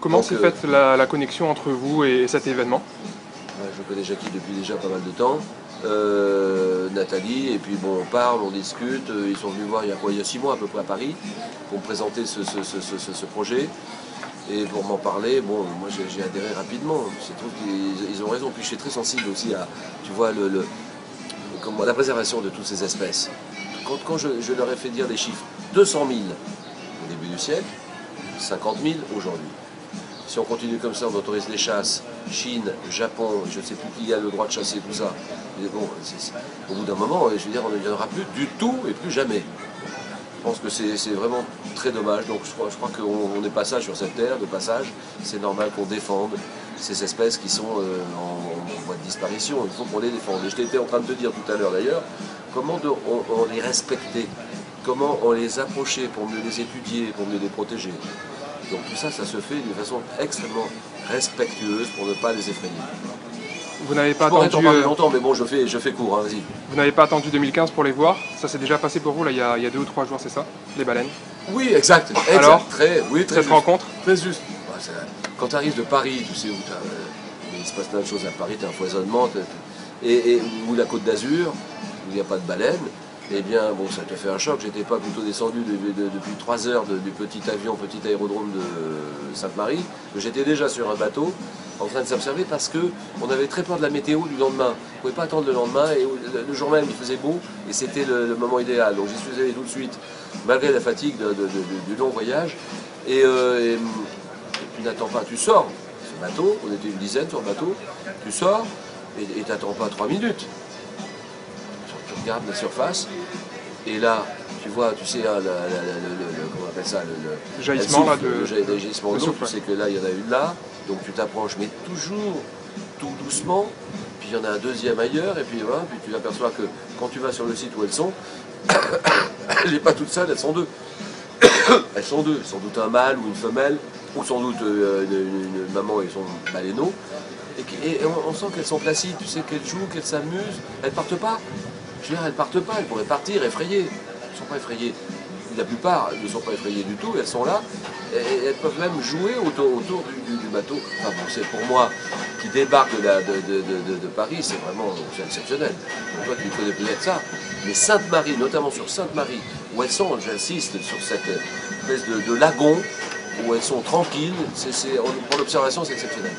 Comment s'est faite la connexion entre vous et cet événement? Je connais Jackie depuis déjà pas mal de temps, Nathalie, et puis bon, on parle, on discute. Ils sont venus me voir il y a 6 mois à peu près à Paris pour me présenter ce projet. Et pour m'en parler, bon, moi j'ai adhéré rapidement. Je trouve qu'ils ont raison. Puis je suis très sensible aussi à, tu vois, la préservation de toutes ces espèces. Quand je leur ai fait dire des chiffres, 200 000 au début du siècle, 50 000 aujourd'hui. Si on continue comme ça, on autorise les chasses, Chine, Japon, je ne sais plus qui a le droit de chasser tout ça. Mais bon, au bout d'un moment, je veux dire, il n'y en aura plus du tout et plus jamais. Je pense que c'est vraiment très dommage. Donc je crois qu'on est passage sur cette terre, de passage. C'est normal qu'on défende ces espèces qui sont en voie de disparition. Il faut qu'on les défende. Et je t'étais en train de te dire tout à l'heure d'ailleurs, comment on les respectait, comment on les approchait pour mieux les étudier, pour mieux les protéger. Donc tout ça, ça se fait d'une façon extrêmement respectueuse pour ne pas les effrayer. Vous n'avez pas Je pourrais t'en attendu parler longtemps, mais bon, je fais court, hein, vas-y. Vous n'avez pas attendu 2015 pour les voir? Ça s'est déjà passé pour vous là, il y a 2 ou 3 jours, c'est ça? Les baleines? Oui, exact. Alors, très cette juste. rencontre? Très juste. Quand tu arrives de Paris, tu sais où il se passe plein de choses à Paris, tu as un foisonnement, ou la Côte d'Azur, où il n'y a pas de baleines. Eh bien, bon, ça te fait un choc. J'étais pas plutôt descendu depuis 3 heures du petit petit aérodrome de Sainte-Marie. J'étais déjà sur un bateau en train de s'observer parce qu'on avait très peur de la météo du lendemain. On ne pouvait pas attendre le lendemain et le jour même il faisait beau et c'était le moment idéal. Donc j'y suis allé tout de suite, malgré la fatigue du long voyage. Et tu n'attends pas, tu sors ce bateau, on était une dizaine sur le bateau, tu sors et tu n'attends pas 3 minutes. Tu regardes la surface, et là, tu vois, tu sais, hein, comment on appelle ça, Le jaillissement là, le jaillissement d'eau, souffle, tu sais que là, il y en a une là, donc tu t'approches, mais toujours tout doucement, puis il y en a un deuxième ailleurs, et puis voilà, puis tu aperçois que quand tu vas sur le site où elles sont, elle n'est pas toute seule, elles sont deux. Elles sont deux, sans doute un mâle ou une femelle, ou sans doute une maman et son baleineau. Et on sent qu'elles sont placides, tu sais qu'elles jouent, qu'elles s'amusent, elles partent pas. Je veux dire, elles partent pas, elles pourraient partir effrayées. Elles ne sont pas effrayées. La plupart ne sont pas effrayées du tout, elles sont là, et elles peuvent même jouer autour du bateau. Enfin bon, c'est pour moi qui débarque de Paris, c'est vraiment exceptionnel. Donc toi, tu connais peut-être ça. Mais Sainte-Marie, notamment sur Sainte-Marie, où elles sont, j'insiste, sur cette espèce de lagon, où elles sont tranquilles, pour l'observation, c'est exceptionnel.